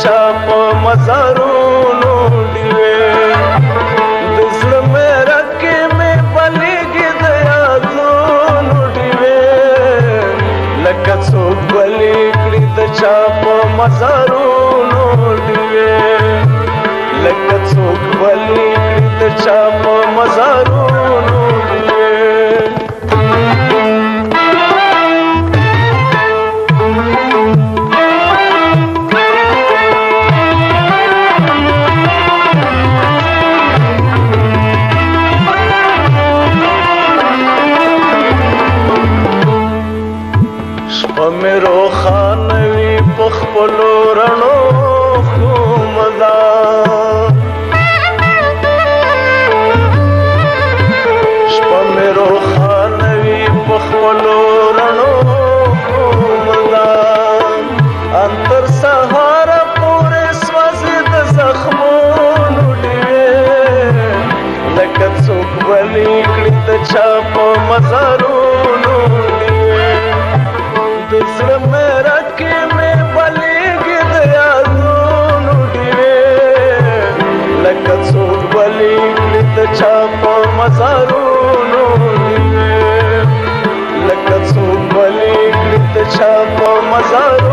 چا په مزارونو ډیوې د زړه میرا کې مې بلېږي د یادونو ډیوې لکه څوک بلې کړي د چا په مزارونو ډیوې لکه څوک بلې کړي د چا په مزارونو ډیوې شپه مې روښانوي په خپلو رڼو خومدا شپه مې روښانوي په خپلو رڼو خومدا ان تر سهاره پورې سوځي د زخمونو ډیوې لکه څوک بلې کړي د چا په مزارونو د زړه میرا کې مې بلېږي د یادونو ډیوې لکه څوک بلې کړي د چا په مزارونو ډیوې لکه څوک بلې کړي د چا په مزارونو